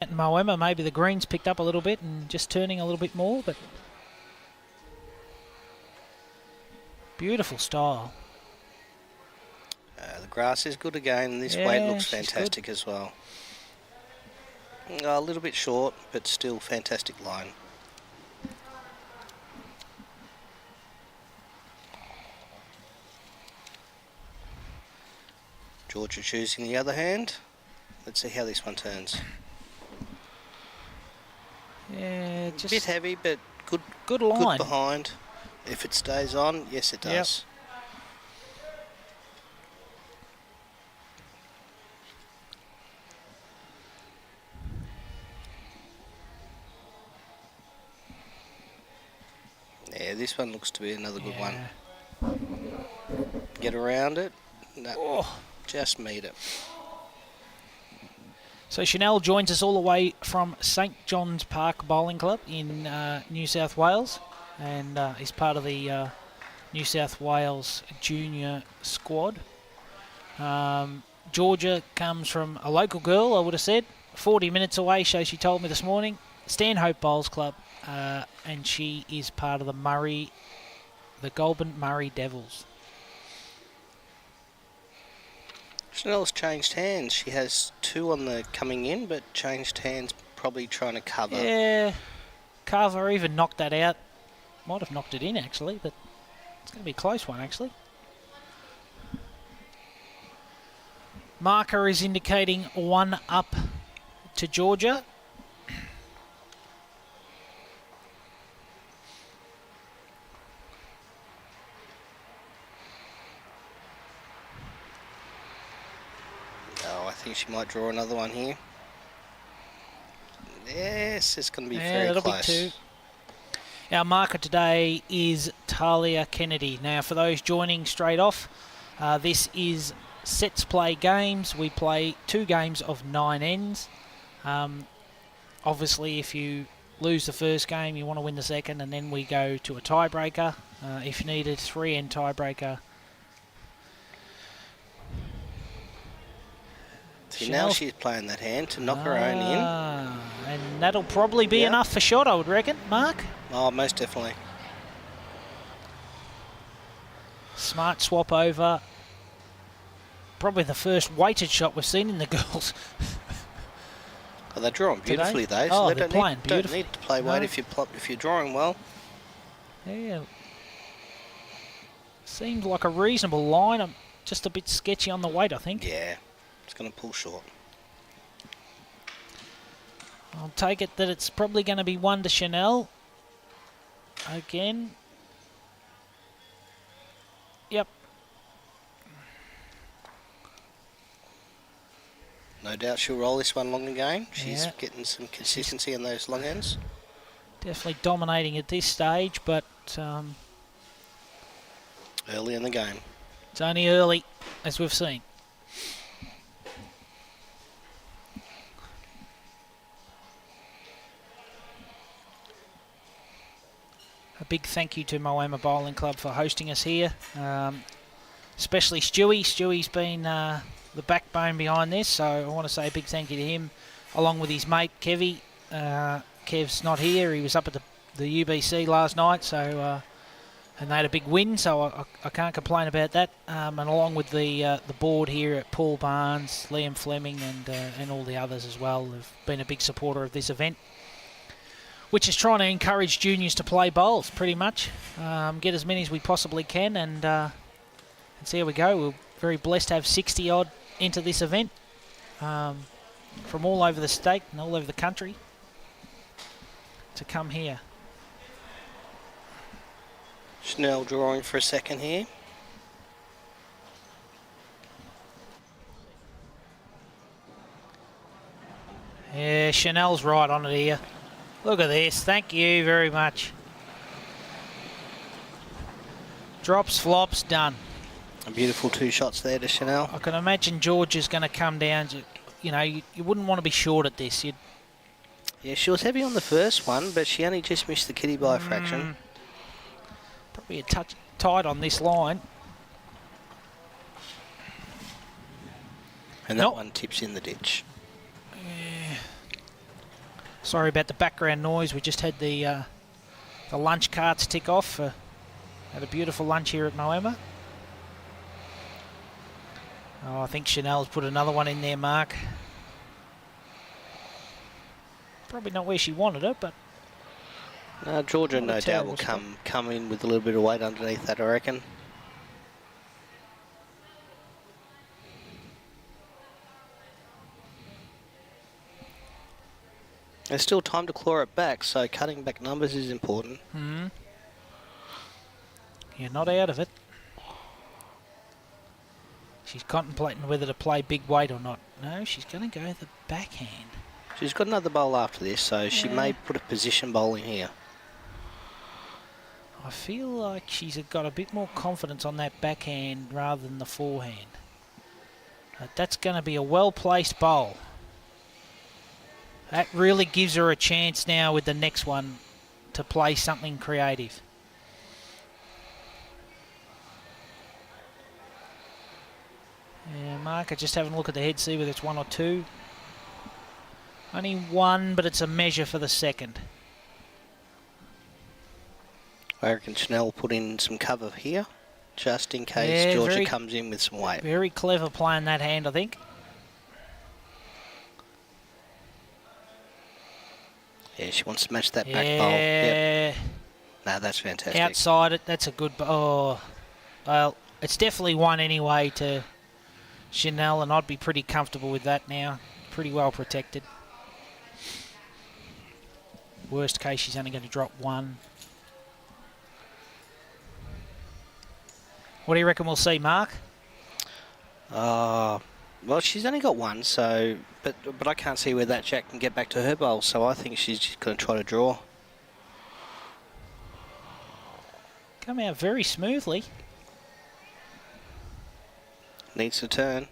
At Moema, maybe the green's picked up a little bit and just turning a little bit more, but beautiful style. The grass is good again. This weight looks fantastic as well. A little bit short, but still fantastic line. Georgia choosing the other hand. Let's see how this one turns. Yeah, just a bit heavy, but good line. Good behind. If it stays on, yes it does. Yeah, this one looks to be another good one. Get around it. No, just meet it. So Chanel joins us all the way from St John's Park Bowling Club in New South Wales, and is part of the New South Wales junior squad. Georgia comes from a local girl, I would have said, 40 minutes away, so she told me this morning, Stanhope Bowls Club, and she is part of the Goulburn Murray Devils. Chanel's changed hands. She has two on the coming in, but changed hands, probably trying to cover. Yeah, cover, even knocked that out. Might have knocked it in, actually, but it's going to be a close one, actually. Marker is indicating 1 up to Georgia. I think she might draw another one here. Yes, it's going to be very that'll close. Be 2. Our marker today is Talia Kennedy. Now, for those joining straight off, this is sets play games. We play 2 games of 9 ends. Obviously, if you lose the first game, you want to win the second, and then we go to a tiebreaker. If needed, 3-end tiebreaker. See, now she's playing that hand to knock her own in. And that'll probably be enough for shot, I would reckon, Mark. Oh, most definitely. Smart swap over. Probably the first weighted shot we've seen in the girls. Well, they're drawing beautifully, though. So they don't need to play weight if you're drawing well. Yeah. Seems like a reasonable line. I'm just a bit sketchy on the weight, I think. Yeah. It's going to pull short. I'll take it that it's probably going to be 1 to Chanel. Again. Yep. No doubt she'll roll this one long again. She's getting some consistency in those long ends. Definitely dominating at this stage, but early in the game. It's only early, as we've seen. A big thank you to Moema Bowling Club for hosting us here, especially Stewie. Stewie's been the backbone behind this, so I want to say a big thank you to him, along with his mate Kevy. Kev's not here; he was up at the UBC last night, so and they had a big win, so I can't complain about that. And along with the board here at Paul Barnes, Liam Fleming, and all the others as well, have been a big supporter of this event, which is trying to encourage juniors to play bowls, pretty much. Get as many as we possibly can, and so here we go. We're very blessed to have 60-odd into this event from all over the state and all over the country to come here. Chanel drawing for a second here. Yeah, Chanel's right on it here. Look at this. Thank you very much. Drops, flops, done. A beautiful 2 shots there to Chanel. I can imagine George is going to come down. You know, you wouldn't want to be short at this. Yeah, she was heavy on the first one, but she only just missed the kitty by a fraction. Probably a touch tight on this line. And that one tips in the ditch. Yeah. Sorry about the background noise. We just had the lunch carts tick off. Had a beautiful lunch here at Moama. Oh, I think Chanel's put another one in there, Mark. Probably not where she wanted it, but... Georgia no doubt will come in with a little bit of weight underneath that, I reckon. There's still time to claw it back, so cutting back numbers is important. You're not out of it. She's contemplating whether to play big weight or not. No, she's going to go the backhand. She's got another bowl after this, so she may put a position bowl in here. I feel like she's got a bit more confidence on that backhand rather than the forehand. That's going to be a well-placed bowl. That really gives her a chance now with the next one to play something creative. Yeah, Mark, just having a look at the head, see whether it's 1 or 2. Only 1, but it's a measure for the second. I reckon Chanel put in some cover here, just in case Georgia comes in with some weight. Very clever playing that hand, I think. Yeah, she wants to match that back bowl. Yep. No, that's fantastic. Outside it, that's a good bowl. Oh, well, it's definitely 1 anyway to Chanel, and I'd be pretty comfortable with that now. Pretty well protected. Worst case, she's only going to drop 1. What do you reckon we'll see, Mark? Well, she's only got 1, so but I can't see where that jack can get back to her bowl, so I think she's just going to try to draw. Come out very smoothly. Needs to turn.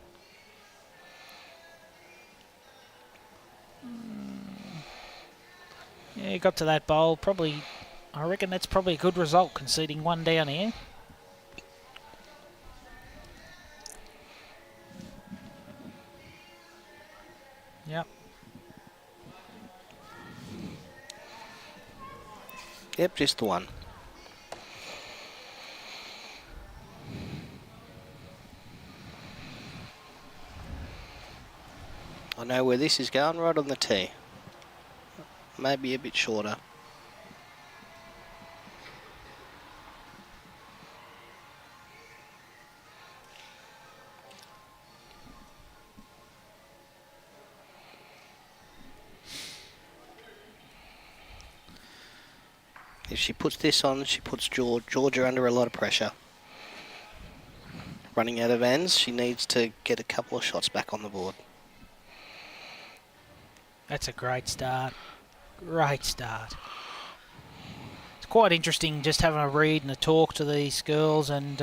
Yeah, got to that bowl. Probably, I reckon that's probably a good result, conceding 1 down here. Yep. Yep, just the 1. I know where this is going, right on the tee. Maybe a bit shorter. If she puts this on, she puts Georgia under a lot of pressure. Running out of ends, she needs to get a couple of shots back on the board. That's a great start. Great start. It's quite interesting just having a read and a talk to these girls, and,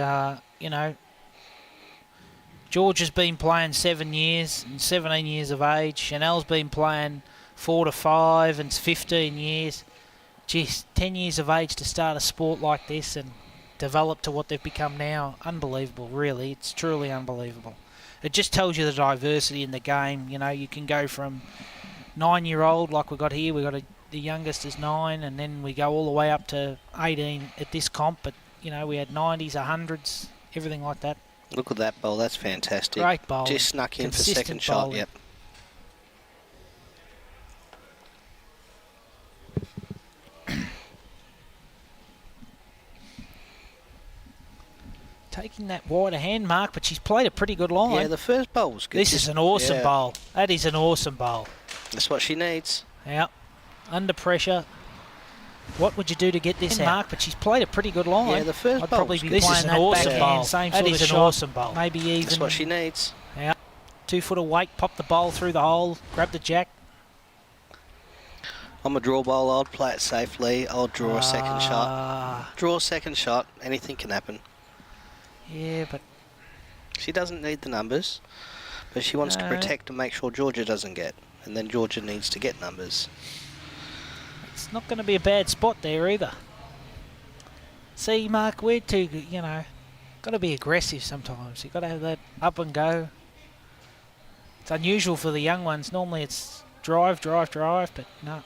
you know, Georgia's been playing 7 years and 17 years of age. Chanel's been playing 4 to 5 and 15 years. Geez, 10 years of age to start a sport like this and develop to what they've become now. Unbelievable, really. It's truly unbelievable. It just tells you the diversity in the game. You know, you can go from 9-year-old like we've got here. We've got the youngest is 9, and then we go all the way up to 18 at this comp. But, you know, we had 90s, 100s, everything like that. Look at that bowl. That's fantastic. Great bowl. Just snuck in for second shot. Bowling. Yep. Taking that wider hand, Mark, but she's played a pretty good line. Yeah, the first bowl was good. This is an awesome bowl. That is an awesome bowl. That's what she needs. Yeah. Under pressure. What would you do to get this out? Mark, but she's played a pretty good line. Yeah, the first I'd bowl probably was be good. playing that awesome bowl. Same that sort is of an shot. awesome bowl. Maybe even. That's what she needs. Yeah. 2 foot of weight, pop the bowl through the hole, grab the jack. I'm a draw bowl. I'll play it safely. I'll draw a second shot. Draw a second shot. Anything can happen. Yeah, but she doesn't need the numbers, but she wants to protect and make sure Georgia doesn't get. And then Georgia needs to get numbers. It's not going to be a bad spot there either. See, Mark, we're too, you know, got to be aggressive sometimes. You've got to have that up and go. It's unusual for the young ones. Normally it's drive, but no.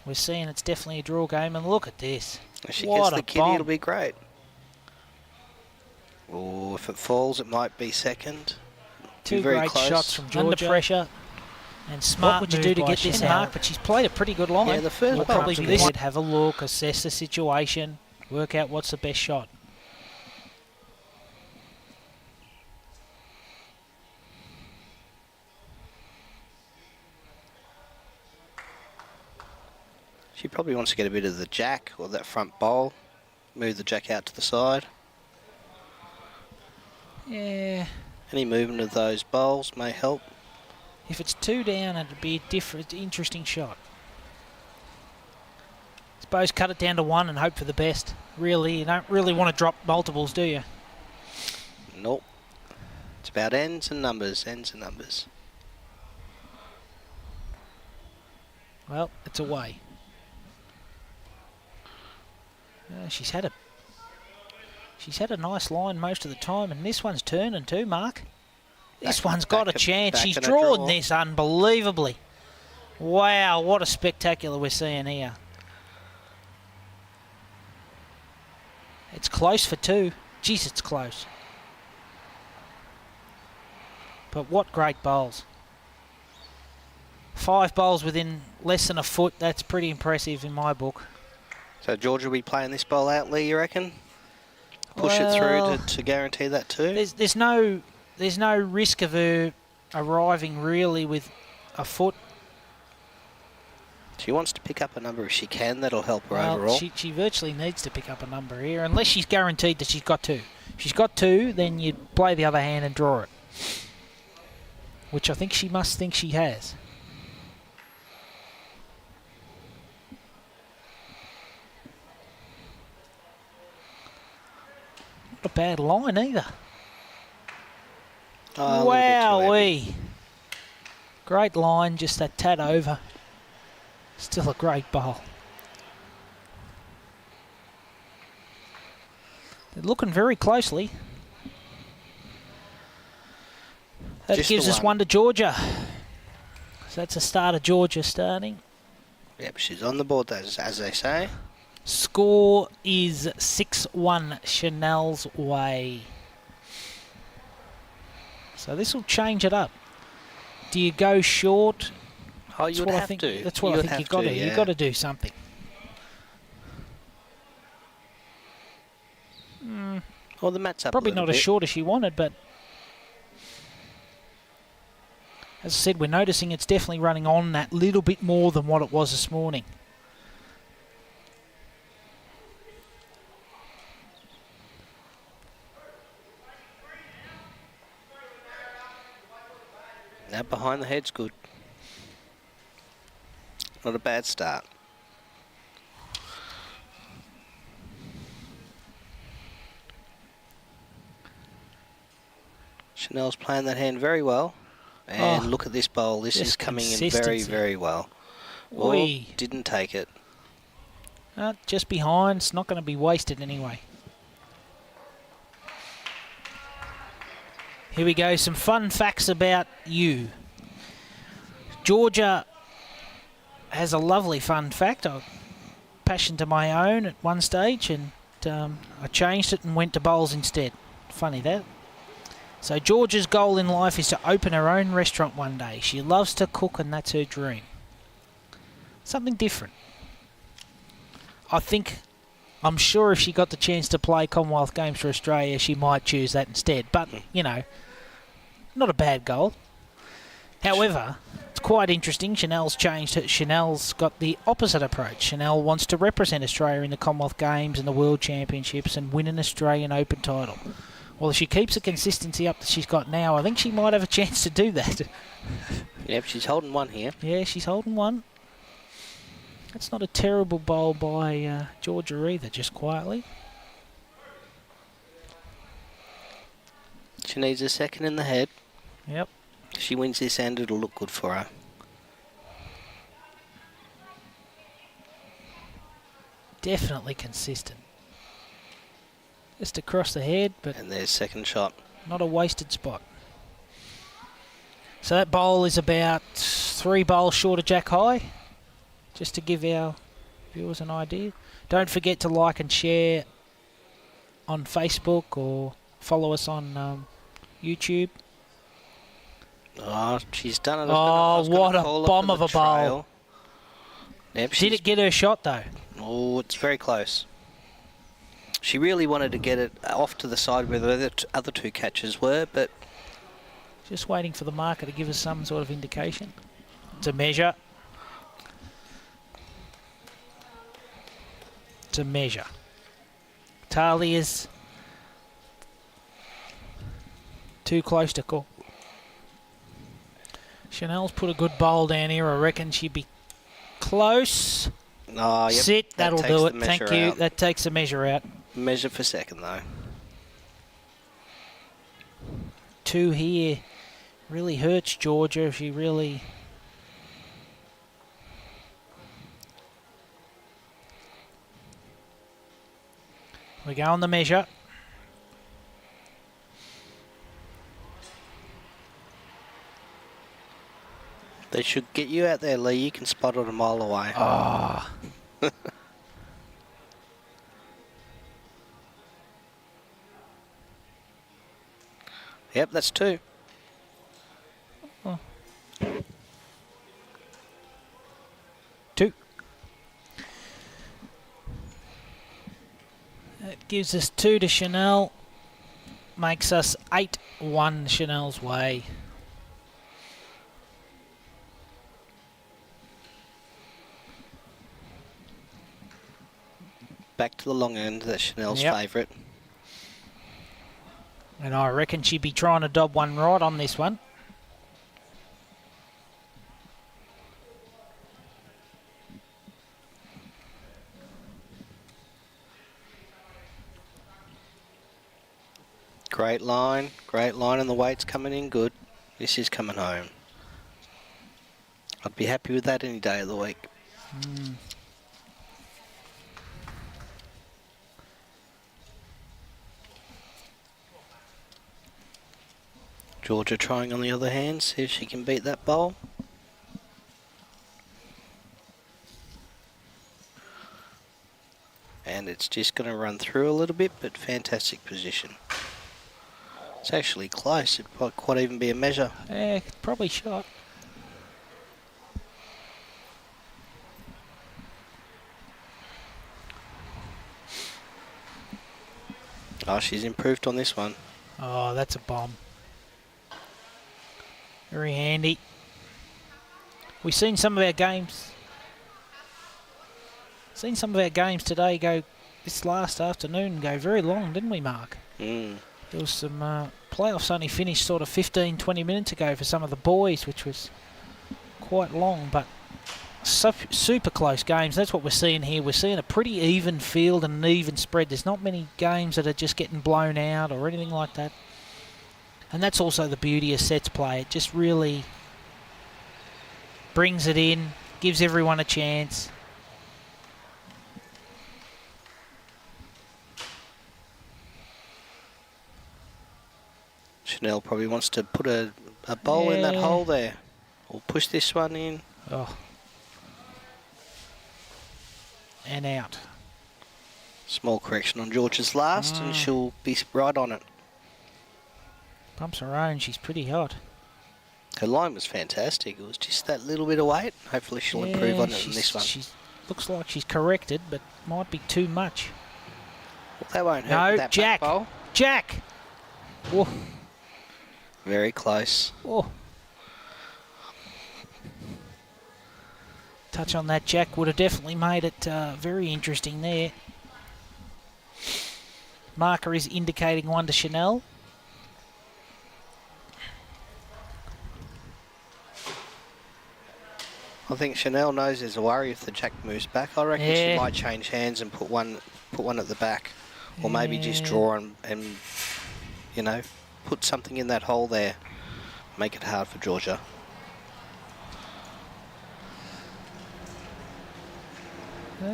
we're seeing it's definitely a draw game. And look at this. If she What gets the a kitty, bomb. it'll be great. Oh, if it falls, it might be second. Two very great close. shots from Georgia. Under pressure. And smart what would you do to get this Chanel. mark? But she's played a pretty good line. Yeah, the first We'll ball probably to be this- there to have a look, assess the situation, work out what's the best shot. She probably wants to get a bit of the jack or that front bowl. Move the jack out to the side. Yeah. Any movement of those bowls may help. If it's 2 down, it'd be a different, interesting shot. Suppose cut it down to 1 and hope for the best. Really, you don't really want to drop multiples, do you? Nope. It's about ends and numbers, ends and numbers. Well, it's away. She's had a nice line most of the time, and this one's turning too, Mark. This one's got a chance. She's drawn this unbelievably. Wow, what a spectacular we're seeing here. It's close for 2. Jeez, it's close. But what great bowls. 5 bowls within less than a foot. That's pretty impressive in my book. So Georgia will be playing this bowl out, Lee, you reckon? Push it through to guarantee that too? There's no risk of her arriving really with a foot. She wants to pick up a number if she can. That'll help her Well, overall. she virtually needs to pick up a number here, unless she's guaranteed that she's got 2. If she's got 2, then you play the other hand and draw it, which I think she must think she has. Not a bad line either. Oh, a little bit too heavy. Wowee. Great line, just that tad over. Still a great bowl. They're looking very closely. That Just gives the us one. 1 to Georgia. So that's a start of Georgia starting. Yep, she's on the board, as they say. Score is 6-1 Chanel's way. So this will change it up. Do you go short? Oh, you would have to. That's what I think you've got to. You've got to do something. Well, the mat's up Probably a little not as bit. short as she wanted, but as I said, we're noticing it's definitely running on that little bit more than what it was this morning. Now behind the head's good. Not a bad start. Chanel's playing that hand very well. And Oh, look at this bowl. This just is coming in very, consistency. very well. Oh, Oi. didn't take it. Just behind. It's not going to be wasted anyway. Here we go. Some fun facts about you. Georgia has a lovely fun fact. I passion to my own at one stage, and I changed it and went to bowls instead. Funny that. So Georgia's goal in life is to open her own restaurant one day. She loves to cook, and that's her dream. Something different. I'm sure if she got the chance to play Commonwealth Games for Australia, she might choose that instead. But, you know, not a bad goal. However, it's quite interesting. Chanel's changed it. Chanel's got the opposite approach. Chanel wants to represent Australia in the Commonwealth Games and the World Championships and win an Australian Open title. Well, if she keeps the consistency up that she's got now, I think she might have a chance to do that. Yep, she's holding 1 here. Yeah, she's holding 1. That's not a terrible bowl by Georgia either, just quietly. She needs a second in the head. Yep. If she wins this end, it'll look good for her. Definitely consistent. Just across the head, but And there's second shot. not a wasted spot. So that bowl is about 3 bowls short of Jack High. just to give our viewers an idea. Don't forget to like and share on Facebook or follow us on YouTube. Oh, she's done it. Oh, what a bomb of a bowl. Yep, Did it get her shot, though? Oh, it's very close. She really wanted to get it off to the side where the other two catches were, but... Just waiting for the marker to give us some sort of indication. It's a measure. It's a measure. Talia's too close to call. Chanel's put a good bowl down here. I reckon she'd be close. Oh, yep. Sit, that'll do it. Thank you. Out. That takes the measure out. Measure for second, though. 2 here really hurts Georgia. She really... We go on the measure. They should get you out there, Lee. You can spot it a mile away. Oh. Yep, that's 2. Oh. 2. That gives us 2 to Chanel. Makes us 8-1 Chanel's way. Back to the long end. That's Chanel's favourite. And I reckon she'd be trying to dob one right on this one. Great line, and the weight's coming in good. This is coming home. I'd be happy with that any day of the week. Georgia trying on the other hand, see if she can beat that bowl. And it's just going to run through a little bit, but fantastic position. It's actually close. It might quite even be a measure. Yeah, probably shot. Oh, she's improved on this one. Oh, that's a bomb. Very handy. We've seen some of our games. Seen some of our games today go this last afternoon go very long, didn't we, Mark? Mm. There was some playoffs only finished sort of 15, 20 minutes ago for some of the boys, which was quite long, but super close games. That's what we're seeing here. We're seeing a pretty even field and an even spread. There's not many games that are just getting blown out or anything like that. And that's also the beauty of sets play. It just really brings it in, gives everyone a chance. Chanel probably wants to put a bowl in that hole there. Or push this one in. Oh. And out. Small correction on George's last, and she'll be right on it. Pumps her own. She's pretty hot. Her line was fantastic. It was just that little bit of weight. Hopefully she'll improve on it in this one. She looks like she's corrected, but might be too much. Well, that won't hurt. No, that Jack. back bowl. Jack. Oh. Very close. Oh. Touch on that, Jack, would have definitely made it very interesting there. Marker is indicating 1 to Chanel. I think Chanel knows there's a worry if the Jack moves back. I reckon she might change hands and put one at the back, or maybe just draw and you know, put something in that hole there. Make it hard for Georgia.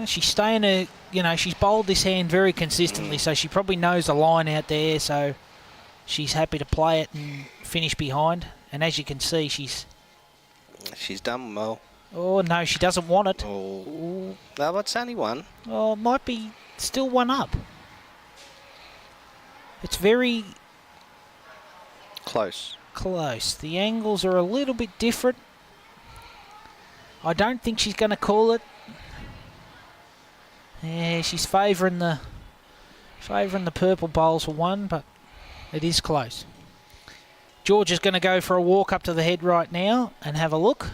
She's staying she's bowled this hand very consistently, so she probably knows the line out there, so she's happy to play it and finish behind. And as you can see, she's done well. Oh, no, she doesn't want it. Oh, no, it's only one. Oh, it might be still one up. It's very Close. close. The angles are a little bit different. I don't think she's going to call it. Yeah, she's favouring the purple bowls for one, but it is close. Georgia's going to go for a walk up to the head right now and have a look.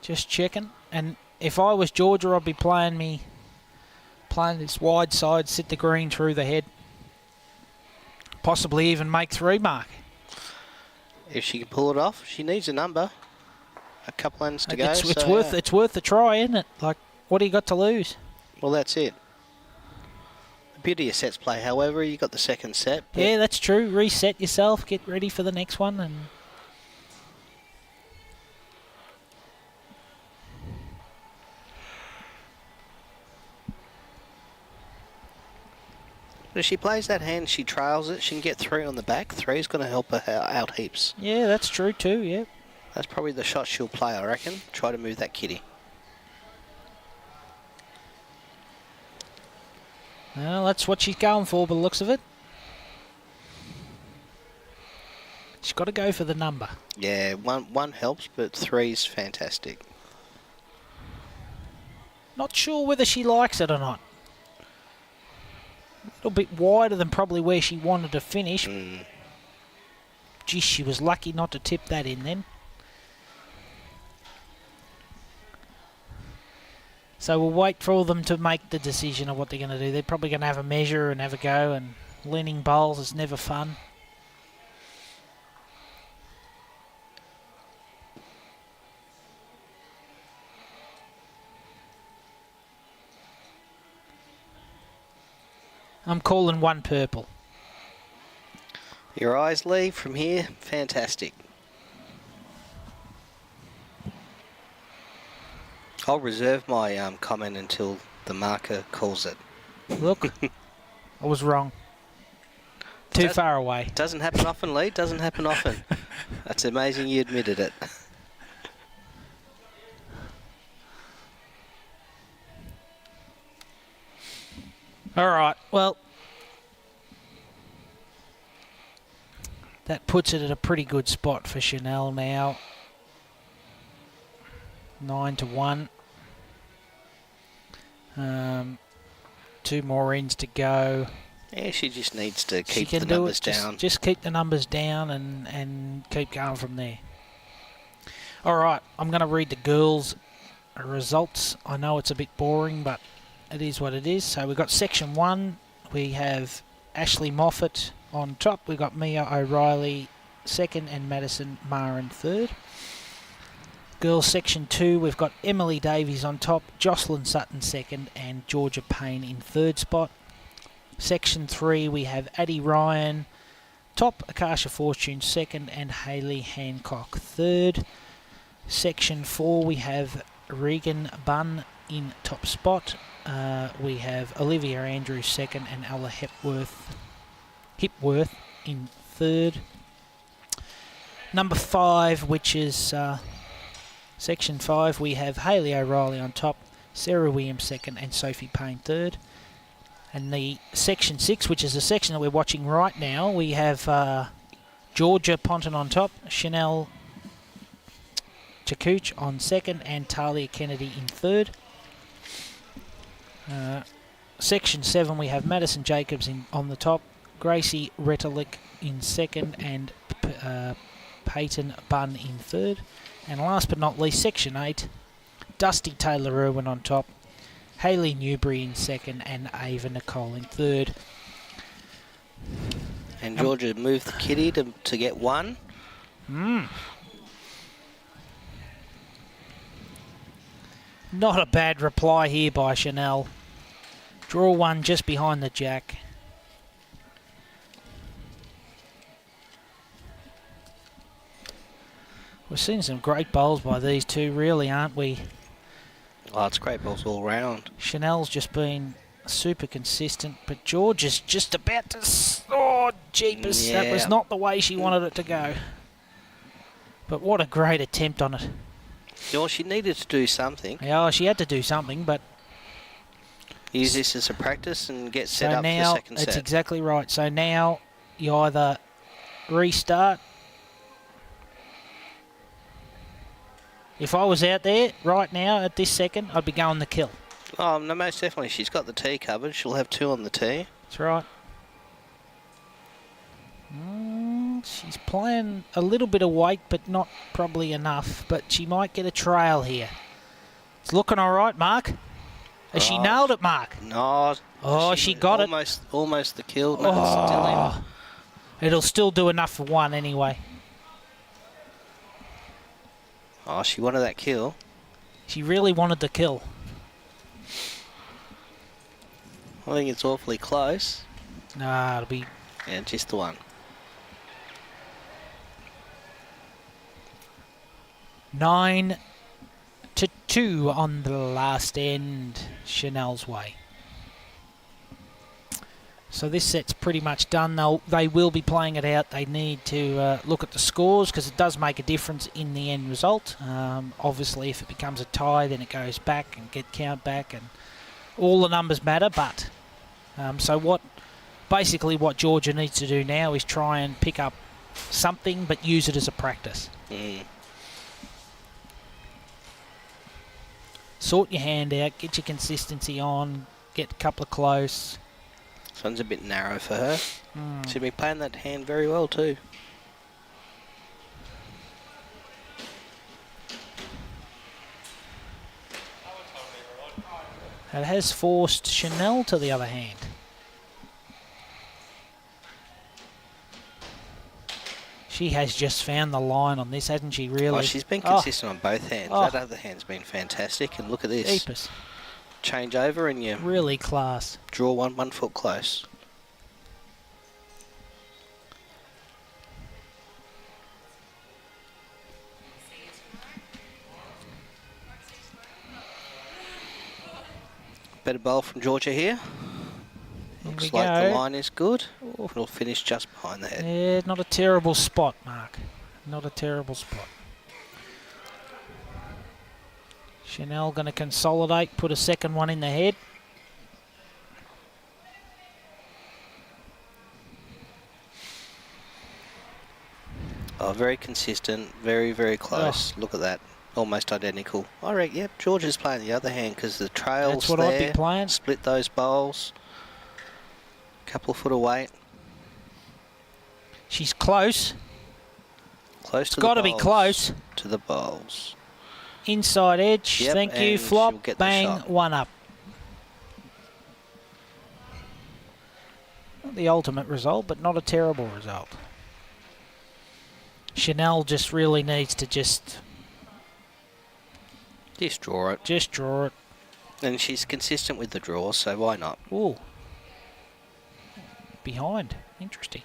Just checking. And if I was Georgia, I'd be playing this wide side, sit the green through the head. Possibly even make 3 mark. If she can pull it off, she needs a number. A couple ends to go. It's worth a try, isn't it? Like, what do you got to lose? Well, that's it. The beauty of sets play, however, you got the second set. Yeah, that's true. Reset yourself, get ready for the next one, and if she plays that hand, she trails it, she can get 3 on the back. 3's going to help her out heaps. yeah, that's true too. Yeah. That's probably the shot she'll play, I reckon. Try to move that kitty. Well, that's what she's going for by the looks of it. She's got to go for the number. Yeah, one helps, but 3's fantastic. Not sure whether she likes it or not. A little bit wider than probably where she wanted to finish. Geez, she was lucky not to tip that in then. So we'll wait for them to make the decision of what they're going to do. They're probably going to have a measure and have a go, and leaning bowls is never fun. I'm calling 1 purple. Your eyes, Lee, from here, fantastic. I'll reserve my comment until the marker calls it. Look, I was wrong. Too far away. Doesn't happen often, Lee. Doesn't happen often. That's amazing you admitted it. All right, well, that puts it at a pretty good spot for Chanel now. 9-1. 2 more ends to go. Yeah, she just needs to keep the numbers down. Just keep the numbers down and keep going from there. All right, I'm going to read the girls' results. I know it's a bit boring, but it is what it is. So we've got Section 1. We have Ashley Moffat on top. We've got Mia O'Reilly second and Madison Marin third. Girls Section 2, we've got Emily Davies on top, Jocelyn Sutton second, and Georgia Payne in third spot. Section 3, we have Addie Ryan top, Akasha Fortune second, and Hayley Hancock third. Section 4, we have Regan Bunn in top spot. We have Olivia Andrews second, and Ella Hipworth in third. Number 5, which is Section 5, we have Hayley O'Reilly on top, Sarah Williams second, and Sophie Payne third. And the Section 6, which is the section that we're watching right now, we have Georgia Ponton on top, Chanel CHAKOUCH on second, and Talia Kennedy in third. Section 7, we have Madison Jacobs on the top, Gracie Retelich in second, and Peyton Bunn in third. And last but not least, Section 8, Dusty Taylor-Irwin on top, Hayley Newbury in second, and Ava Nicole in third. And Georgia moved the kitty to get 1. Not a bad reply here by Chanel. Draw 1 just behind the jack. We're seeing some great bowls by these two, really, aren't we? Oh, it's great balls all round. Chanel's just been super consistent, but George is just about to... Oh, jeepers. Yeah. That was not the way she wanted it to go. But what a great attempt on it. Well, she needed to do something. Yeah, she had to do something, but... Use this as a practice and get set so up for the now, second set. that's exactly right. So now you either restart. If I was out there right now at this second, I'd be going the kill. Oh, no, most definitely. She's got the tee covered. She'll have 2 on the tee. That's right. She's playing a little bit of weight, but not probably enough. But she might get a trail here. It's looking all right, Mark. Has she nailed it, Mark? No. Oh, she got it. Almost the kill. No, it's still in. It'll still do enough for 1 anyway. Oh, she wanted that kill. She really wanted the kill. I think it's awfully close. Nah, it'll be... Yeah, just the 1. 9-2 on the last end, Chanel's way. So this set's pretty much done. They will be playing it out. They need to look at the scores because it does make a difference in the end result. Obviously, if it becomes a tie, then it goes back and get count back, and all the numbers matter. But so basically what Georgia needs to do now is try and pick up something, but use it as a practice. Sort your hand out, get your consistency on, get a couple of close. This one's a bit narrow for her. She'll be playing that hand very well too. It has forced Chanel to the other hand. She has just found the line on this, hasn't she, really? Oh, she's been consistent on both hands. That other hand's been fantastic. And look at this. Deepest. Change over and you really class. Draw 1 foot close. Better bowl from Georgia here. Looks like the line is good. It'll finish just behind the head. Yeah, not a terrible spot, Mark. Not a terrible spot. Chanel going to consolidate, put a second one in the head. Oh, very consistent, very, very close. Look at that. Almost identical. I reckon, yep, Georgia's playing the other hand because the trail's That's what there. I'd be playing. Split those bowls. Couple of foot of weight. She's close. Close to the bowls. It's got to be close. To the bowls. Inside edge. Yep, thank you. Flop. Bang. 1 up. Not the ultimate result, but not a terrible result. Chanel just really needs to just draw it. Just draw it. And she's consistent with the draw, so why not? Ooh. Behind. Interesting.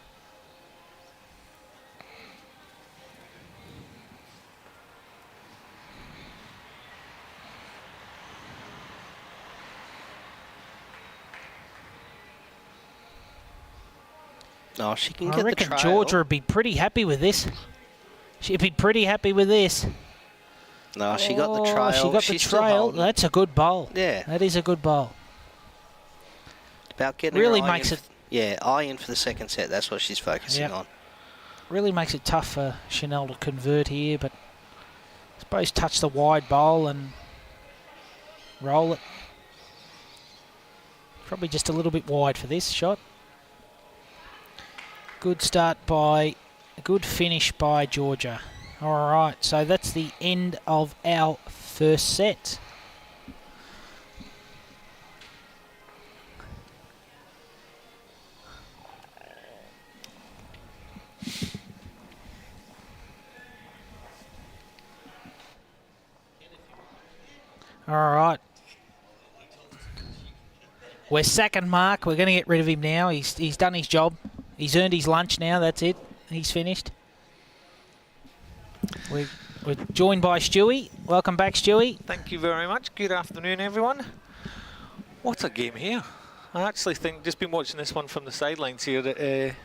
Oh, she can I get the reckon trail. Georgia would be pretty happy with this. She'd be pretty happy with this. No, she got the trail. She got the trail. That's a good bowl. Yeah. That is a good bowl. About getting really her makes it. Yeah, eye in for the second set. That's what she's focusing on. Really makes it tough for Chanel to convert here, but I suppose touch the wide bowl and roll it. Probably just a little bit wide for this shot. Good start by, a good finish by Georgia. All right, so that's the end of our first set. All right. We're sacking Mark. We're going to get rid of him now. He's done his job. He's earned his lunch now. That's it. He's finished. We're joined by Stewie. Welcome back, Stewie. Thank you very much. Good afternoon, everyone. What a game here. I actually think, just been watching this one from the sidelines here, that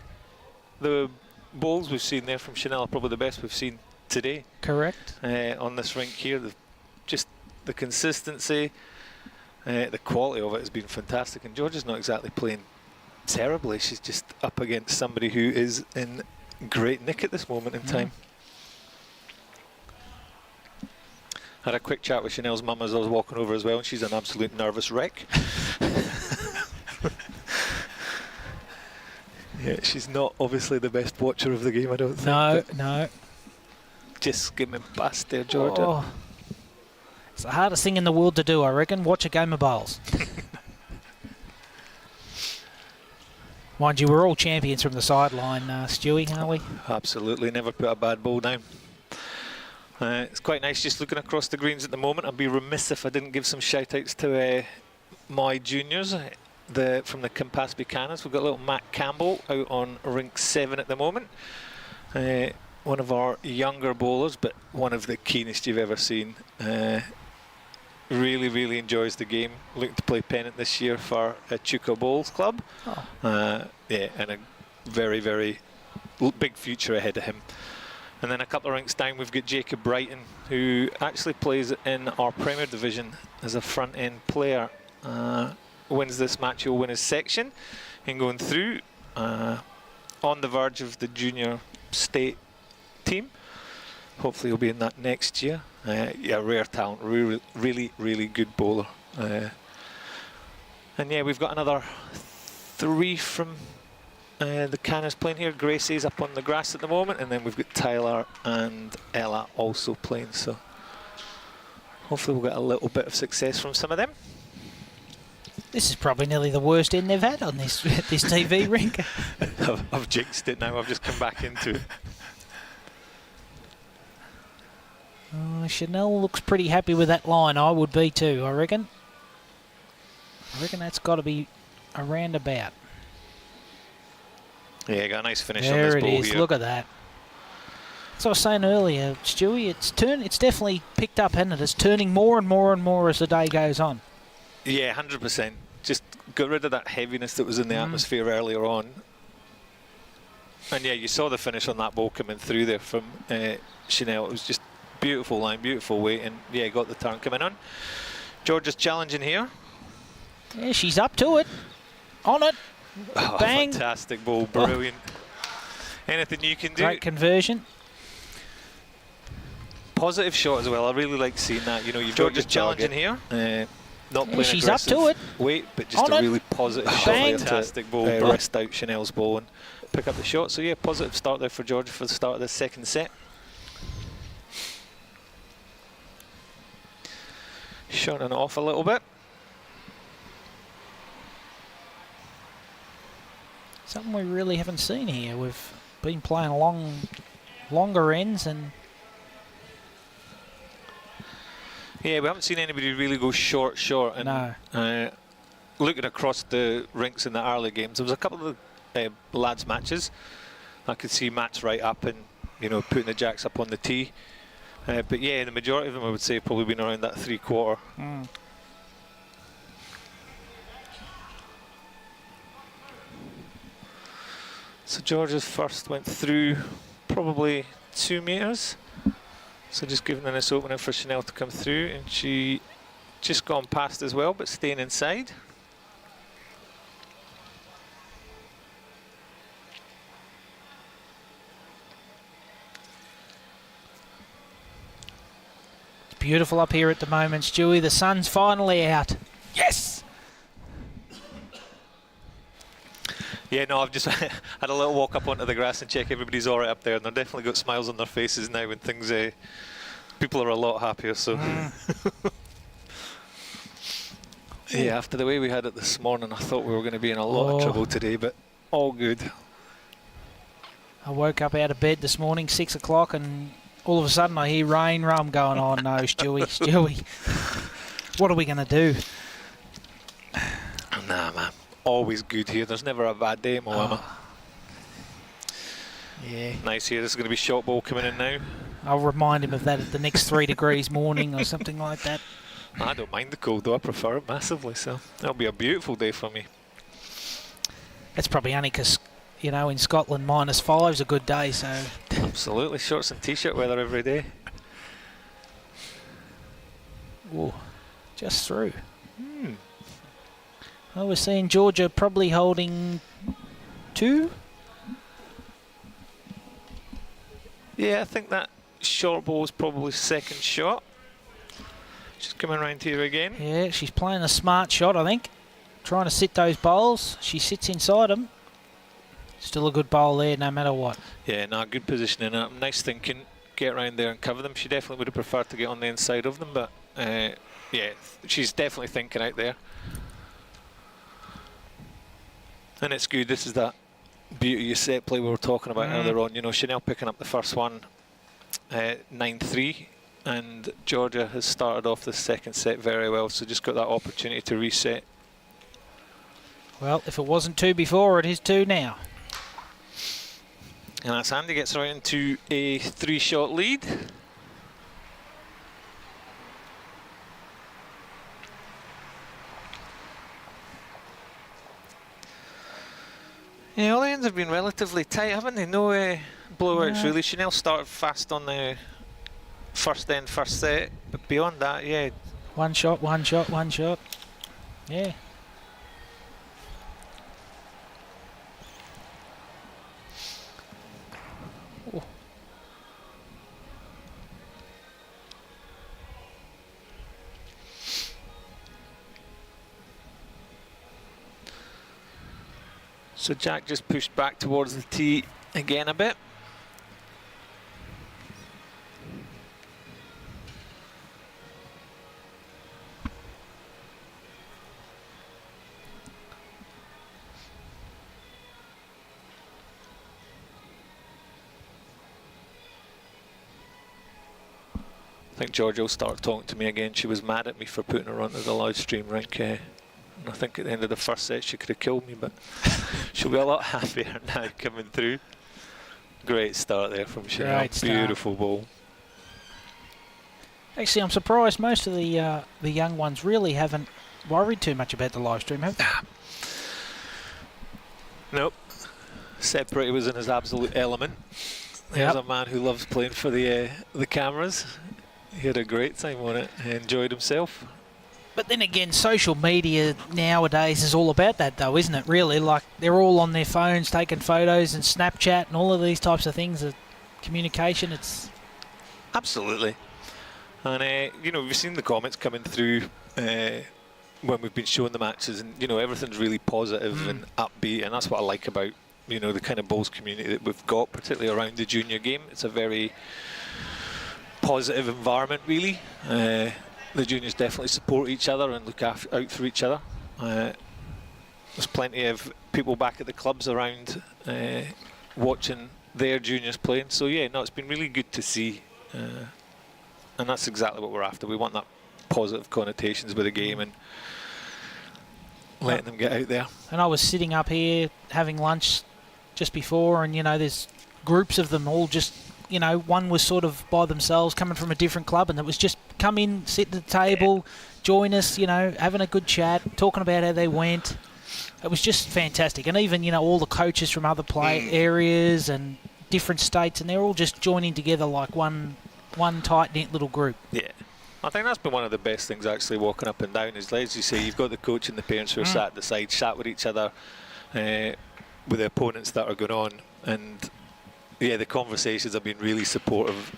the bowls we've seen there from Chanel are probably the best we've seen today. Correct. On this rink here. just the consistency, the quality of it has been fantastic. And Georgia's not exactly playing terribly. She's just up against somebody who is in great nick at this moment in time. Had a quick chat with Chanel's mum as I was walking over as well, and she's an absolute nervous wreck. Yeah, she's not obviously the best watcher of the game, I don't think. No. Just skimming past there, Georgia. Oh. It's the hardest thing in the world to do, I reckon. Watch a game of bowls. Mind you, we're all champions from the sideline, Stewie, aren't we? Absolutely, never put a bad ball down. It's quite nice just looking across the greens at the moment. I'd be remiss if I didn't give some shout outs to my juniors from the Campaspe Cannons. We've got little Matt Campbell out on rink 7 at the moment. One of our younger bowlers, but one of the keenest you've ever seen. Really enjoys the game. Looking to play pennant this year for Chuka Bowls Club. Yeah, and a very big future ahead of him. And then a couple of ranks down, we've got Jacob Brighton, who actually plays in our Premier Division as a front-end player. Wins this match, he'll win his section. And going through, on the verge of the junior state team. Hopefully he'll be in that next year. Yeah, rare talent, really good bowler. And yeah, we've got another 3 from the Cannons playing here. Gracie's up on the grass at the moment, and then we've got Tyler and Ella also playing, so hopefully we'll get a little bit of success from some of them. This is probably nearly the worst end they've had on this this TV rink. I've jinxed it now, I've just come back into it. Chanel looks pretty happy with that line. I would be too, I reckon. I reckon that's got to be around about. Yeah, got a nice finish on there this ball it is. here. Look at that. As I was saying earlier, Stewie, it's definitely picked up, hasn't it? It's turning more and more as the day goes on. Yeah, 100%. Just got rid of that heaviness that was in the atmosphere earlier on. And yeah, you saw the finish on that ball coming through there from Chanel. It was just beautiful line, beautiful weight, and yeah, got the turn coming on. Georgia's challenging here. Yeah, she's up to it. On it. Oh, Bang. fantastic ball, brilliant. Anything you can do. Great conversion. Positive shot as well. I really like seeing that. You know, you've got just challenging here. Not playing she's up to it. Weight, but just on a it. really positive shot. Bang. Fantastic ball. Rest out Chanel's ball and pick up the shot. So yeah, positive start there for Georgia for the start of the second set. Shutting it off a little bit. Something we really haven't seen here. We've been playing longer ends, and yeah, we haven't seen anybody really go short. And no. Looking across the rinks in the early games, there was a couple of lads matches. I could see Matt's right up and, you know, putting the jacks up on the tee. But yeah, the majority of them, I would say, have probably been around that 3/4. So Georgia's first went through probably 2 metres. So just giving a nice opening for Chanel to come through, and she just gone past as well, but staying inside. It's beautiful up here at the moment, Stewie. The sun's finally out. Yes! Yeah, no, I've just had a little walk up onto the grass and check everybody's all right up there, and they've definitely got smiles on their faces now when things, people are a lot happier, so. Yeah, after the way we had it this morning, I thought we were going to be in a lot of trouble today, but all good. I woke up out of bed this morning, 6 o'clock, and all of a sudden I hear rain. I'm going, oh no, Stewie. What are we going to do? Nah, man. Always good here. There's never a bad day at Moama. Yeah. Nice here. This is going to be short ball coming in now. I'll remind him of that at the next 3 degrees morning or something like that. I don't mind the cold though. I prefer it massively. So that'll be a beautiful day for me. That's probably only because, you know, in Scotland -5's a good day. So Absolutely. Shorts and t-shirt weather every day. Ooh, just through. Well, we're seeing Georgia probably holding 2. Yeah, I think that short ball was probably second shot. She's coming around here again. Yeah, she's playing a smart shot, I think. Trying to sit those bowls. She sits inside them. Still a good bowl there, no matter what. Yeah, no, good positioning. Nice thinking. Get around there and cover them. She definitely would have preferred to get on the inside of them, but yeah, she's definitely thinking out there. And it's good. This is that beauty of set play we were talking about earlier on. You know, Chanel picking up the first one, 9-3, and Georgia has started off the second set very well, so just got that opportunity to reset. Well, if it wasn't 2 before, it is 2 now. And that's Andy gets right into a 3-shot lead. Yeah, all the ends have been relatively tight, haven't they? No blowouts really. Chanel started fast on the first end, first set, but beyond that, yeah. 1 shot, 1 shot, 1 shot. Yeah. Ooh. So Jack just pushed back towards the tee again a bit. I think Georgia will start talking to me again. She was mad at me for putting her onto the live stream rink. And I think at the end of the first set she could have killed me, but she'll be a lot happier now coming through. Great start there from Chanel. Beautiful ball. Actually, I'm surprised most of the young ones really haven't worried too much about the live stream, have they? Nope. Separate was in his absolute element. There's a man who loves playing for the cameras. He had a great time on it. He enjoyed himself. But then again, social media nowadays is all about that, though, isn't it? Really, like they're all on their phones taking photos and Snapchat and all of these types of things. Of communication, it's absolutely. And you know, we've seen the comments coming through when we've been showing the matches, and you know, everything's really positive and upbeat, and that's what I like about, you know, the kind of bowls community that we've got, particularly around the junior game. It's a very positive environment, really. The juniors definitely support each other and look out for each other. There's plenty of people back at the clubs around watching their juniors playing. So yeah, no, it's been really good to see, and that's exactly what we're after. We want that positive connotations with the game and letting them get out there. And I was sitting up here having lunch just before, and you know, there's groups of them all just, you know, one was sort of by themselves coming from a different club, and it was just come in, sit at the table, join us, you know, having a good chat, talking about how they went. It was just fantastic. And even, you know, all the coaches from other play areas and different states, and they're all just joining together like one tight-knit little group. Yeah. I think that's been one of the best things, actually, walking up and down, is, as you say, you've got the coach and the parents who are sat at the side, chat with each other, with the opponents that are going on, and yeah, the conversations have been really supportive.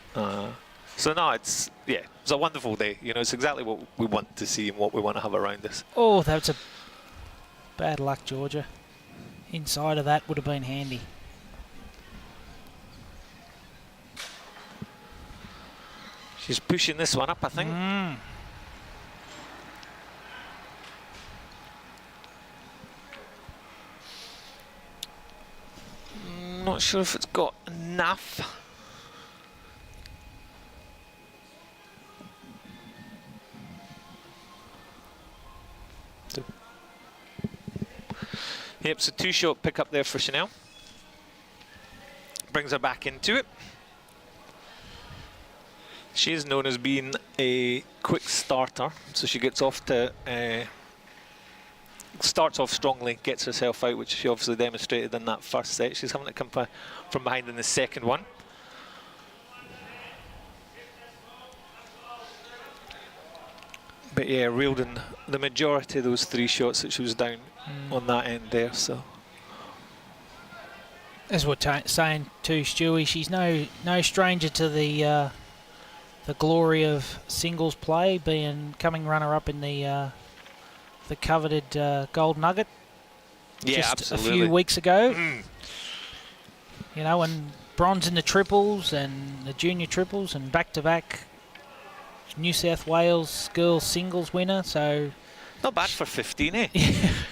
So no, it's a wonderful day. You know, it's exactly what we want to see and what we want to have around us. Oh, that's a bad luck, Georgia. Inside of that would have been handy. She's pushing this one up, I think. Not sure if it's got enough. Yep, so 2-shot pick up there for Chanel. Brings her back into it. She is known as being a quick starter, so she gets off to starts off strongly, gets herself out, which she obviously demonstrated in that first set. She's having to come from behind in the second one. But yeah, reeled in the majority of those 3 shots that she was down on that end there. So as we're saying to Stewie, she's no stranger to the glory of singles play, coming runner-up in the coveted gold nugget. yeah, just absolutely. a few weeks ago. You know, and bronze in the triples and the junior triples and back-to-back New South Wales girls singles winner. So not bad for 15, eh?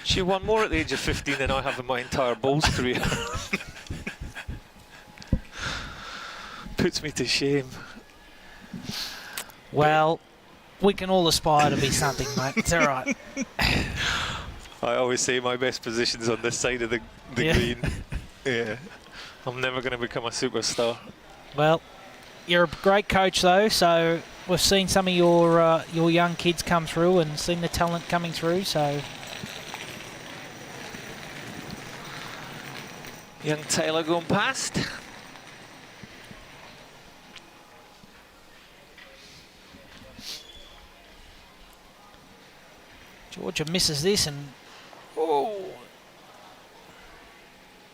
She won more at the age of 15 than I have in my entire bowls career. Puts me to shame. Well, we can all aspire to be something, mate. It's all right. I always say my best position's on this side of the green. Yeah. I'm never going to become a superstar. Well, you're a great coach, though, so we've seen some of your young kids come through and seen the talent coming through, so... Young Taylor going past. Georgia misses this and... Oh!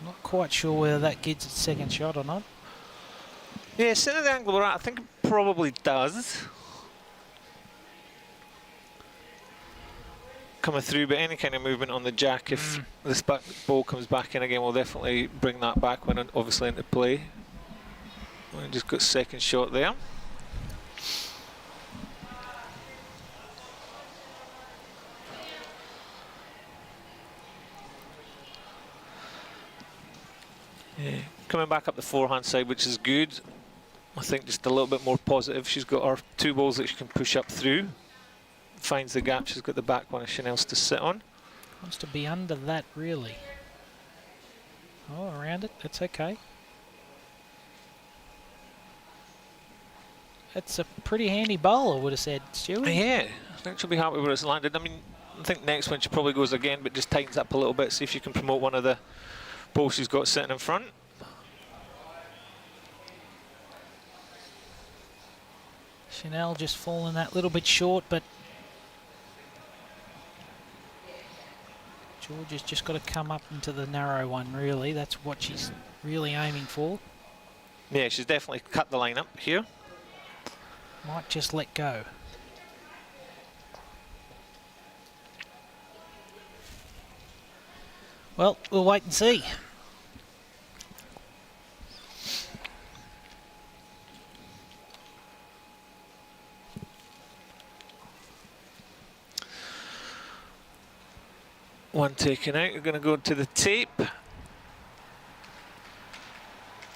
Not quite sure whether that gets its second shot or not. Yeah, centre the angle we're at, I think it probably does. Coming through, but any kind of movement on the jack, if this ball comes back in again, we'll definitely bring that back when obviously into play. We just got second shot there. Yeah, coming back up the forehand side, which is good. I think just a little bit more positive. She's got her 2 balls that she can push up through. Finds the gap. She's got the back one of Chanel's to sit on. Wants to be under that, really. Oh, around it. That's okay. That's a pretty handy bowl, I would have said, Stewie. Yeah, I think she'll be happy where it's landed. I mean, I think next one she probably goes again, but just tightens up a little bit, see if she can promote one of the balls she's got sitting in front. Chanel just falling that little bit short, but Georgia's just got to come up into the narrow one, really. That's what she's really aiming for. Yeah, she's definitely cut the line up here. Might just let go. Well, we'll wait and see. One taken out, we're going to go to the tape.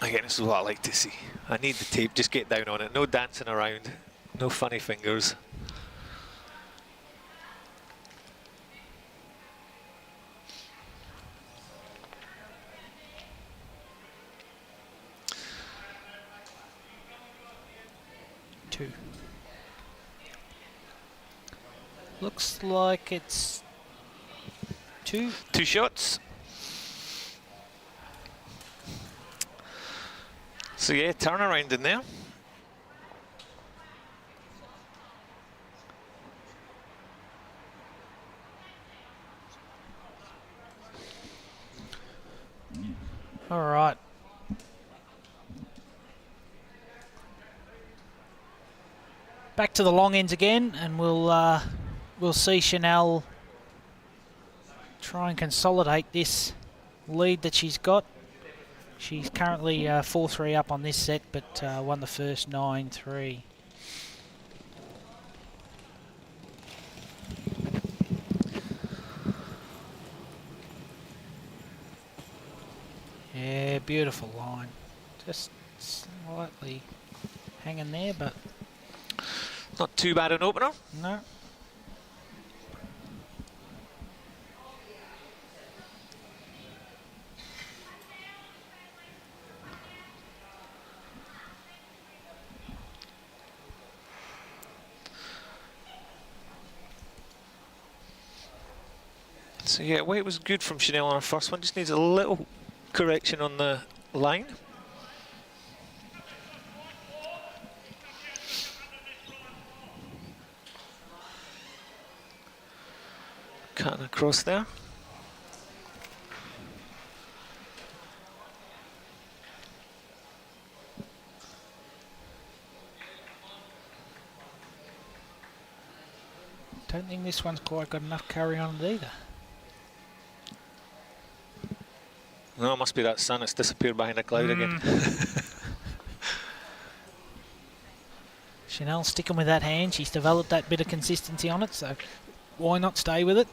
Again, this is what I like to see. I need the tape, just get down on it. No dancing around, no funny fingers. Two. Looks like it's two. 2 shots. So yeah, turn around in there. All right. Back to the long ends again, and we'll see Chanel try and consolidate this lead that she's got. She's currently 4-3 up on this set, but won the first 9-3. Yeah, beautiful line. Just slightly hanging there, but Not too bad an opener. no. So yeah, weight was good from Chanel on her first one, just needs a little correction on the line. Cutting across there. Don't think this one's quite got enough carry on it either. No, it must be that sun. It's disappeared behind a cloud again. Chanel sticking with that hand. She's developed that bit of consistency on it, so why not stay with it?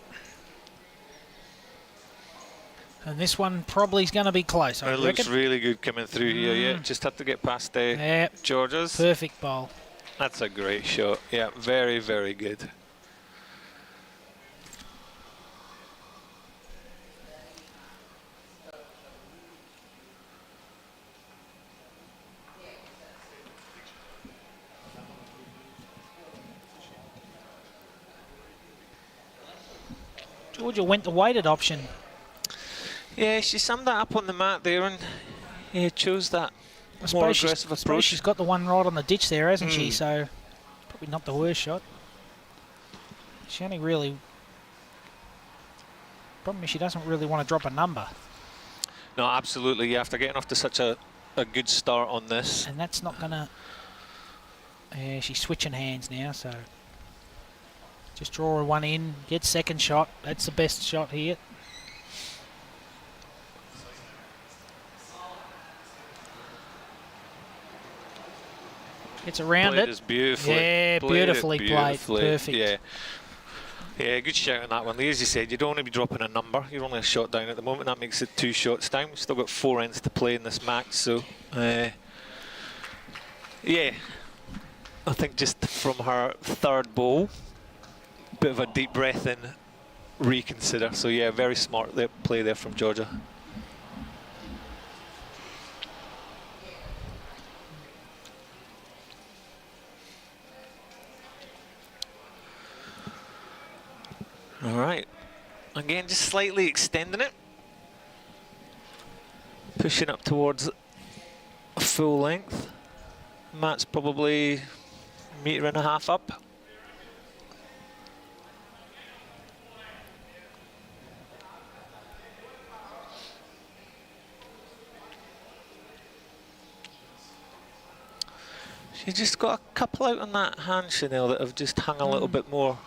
And this one probably is going to be close, I It reckon. looks really good coming through here. Yeah, just have to get past Georgia's. Perfect bowl. That's a great shot. Yeah, very, very good. Georgia went the weighted option. Yeah, she summed that up on the mat there and chose that more aggressive I suppose approach. she's got the one right on the ditch there, hasn't she? So probably not the worst shot. She only really... Problem is she doesn't really want to drop a number. No, absolutely. Yeah, after getting off to such a good start on this. And that's not going to... Yeah, she's switching hands now, so... Just draw her one in, get second shot. That's the best shot here. Gets around Played it. is beautifully. Yeah, beautifully played. Perfect. Yeah. Yeah, good shout on that one. As you said, you don't want to be dropping a number. You're only a shot down at the moment. That makes it 2 shots down. We've still got 4 ends to play in this match, so yeah. I think just from her third bowl, bit of a deep breath in, reconsider. So yeah, very smart play there from Georgia. All right, again, just slightly extending it, pushing up towards full length. Mat's probably 1.5 meters up. She just got a couple out on that hand, Chanel, that have just hung a little bit more.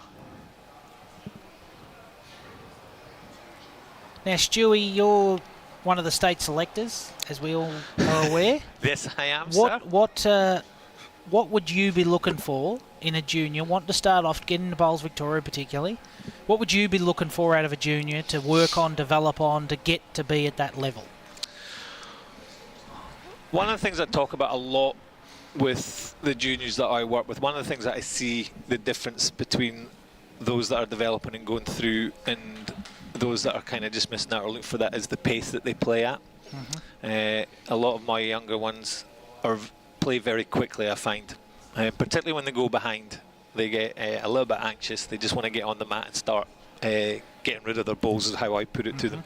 Now, Stewie, you're one of the state selectors, as we all are aware. Yes, I am, sir. What would you be looking for in a junior? Want to start off getting to Bowls Victoria particularly. What would you be looking for out of a junior to work on, develop on, to get to be at that level? One of the things I talk about a lot with the juniors that I work with, one of the things that I see the difference between those that are developing and going through and those that are kind of just missing out or looking for that is the pace that they play at. A lot of my younger ones play very quickly, I find, particularly when they go behind. They get a little bit anxious. They just want to get on the mat and start getting rid of their balls, is how I put it to them.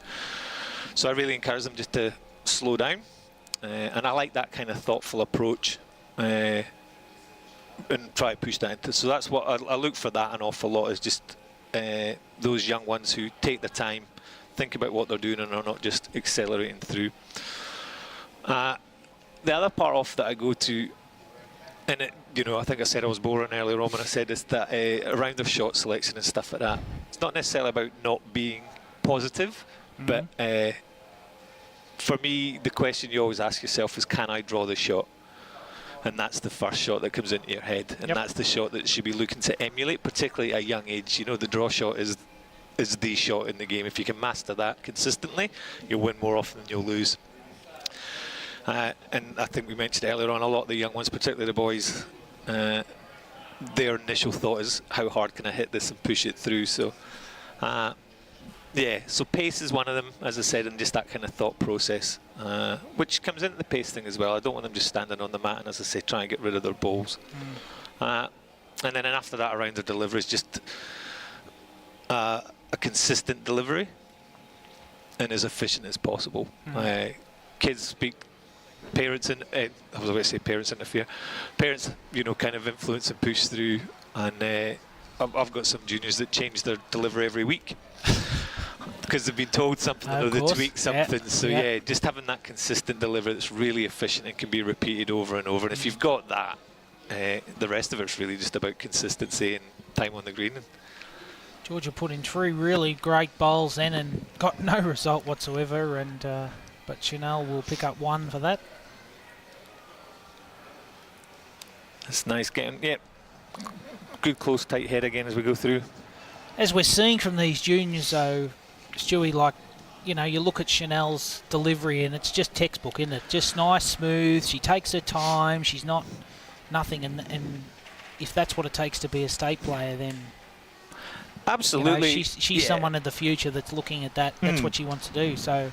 So I really encourage them just to slow down, and I like that kind of thoughtful approach. And try to push that into. So that's what I look for, that an awful lot, is just those young ones who take the time, think about what they're doing, and are not just accelerating through. The other part off that I go to, and I think I said I was boring earlier on when I said this, that around the shot selection and stuff like that, it's not necessarily about not being positive, but for me, the question you always ask yourself is, can I draw the shot? And that's the first shot that comes into your head, and that's the shot that you should be looking to emulate, particularly at a young age. You know, the draw shot is the shot in the game. If you can master that consistently, you'll win more often than you'll lose. And I think we mentioned earlier on, a lot of the young ones, particularly the boys, their initial thought is, how hard can I hit this and push it through? So, yeah, so pace is one of them, as I said, and just that kind of thought process, which comes into the pace thing as well. I don't want them just standing on the mat and, as I say, trying to get rid of their balls. And then after that, around their delivery is just a consistent delivery and as efficient as possible. Kids speak, parents, and I was about to say parents interfere. Parents, kind of influence and push through, and I've got some juniors that change their delivery every week because they've been told something or they tweak something. So yeah, just having that consistent delivery that's really efficient and can be repeated over and over. And if you've got that, the rest of it's really just about consistency and time on the green. Georgia put in 3 really great bowls then and got no result whatsoever. And but Chanel will pick up 1 for that. That's nice getting, good close tight head again as we go through. As we're seeing from these juniors though, Stewie, like, you know, you look at Chanel's delivery and it's just textbook, isn't it? Just nice, smooth. She takes her time. She's not nothing. And if that's what it takes to be a state player, then absolutely, you know, she's someone in the future that's looking at that. That's what she wants to do. So.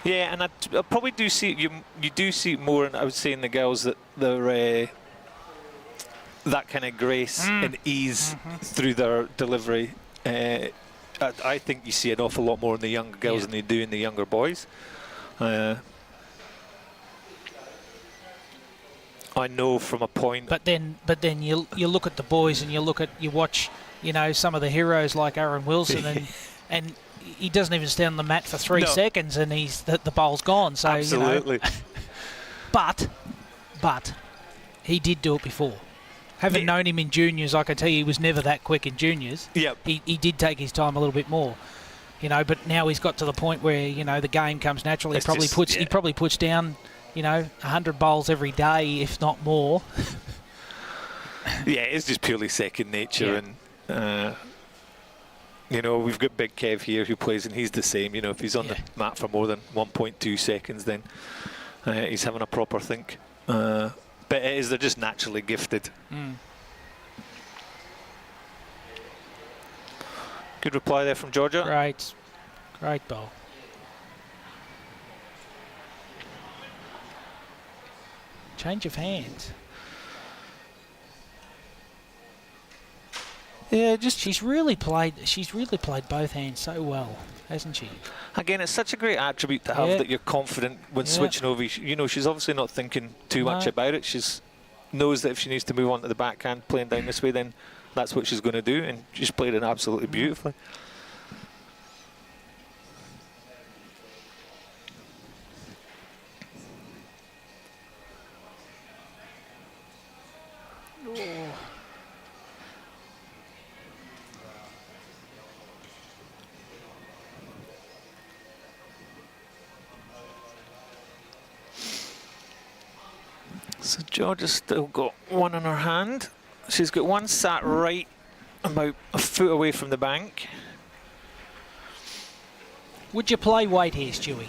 Yeah, and I probably do see you do see more, and I would say in the girls that they're that kind of grace and ease through their delivery. I think you see an awful lot more in the younger girls than you do in the younger boys. I know from a point. But then you look at the boys and you watch, you know, some of the heroes like Aaron Wilson and he doesn't even stand on the mat for 3 seconds and the bowl's gone. So absolutely. You know, but he did do it before. Having known him in juniors, I can tell you he was never that quick in juniors. Yep. He did take his time a little bit more. You know, but now he's got to the point where, you know, the game comes naturally. He probably puts down, you know, 100 bowls every day, if not more. Yeah, it's just purely second nature. And you know, we've got Big Kev here who plays, and he's the same. You know, if he's on the mat for more than 1.2 seconds, then he's having a proper think. But they're just naturally gifted. Good reply there from Georgia. Great ball. Change of hands. Yeah, she's really played both hands so well, hasn't she? Again, it's such a great attribute to have that you're confident when switching over. You know, she's obviously not thinking too much about it. She's knows that if she needs to move on to the backhand playing down this way, then that's what she's going to do, and she's played it absolutely beautifully. So Georgia's still got 1 in her hand. She's got 1 sat right about a foot away from the bank. Would you play weight here, Stewie?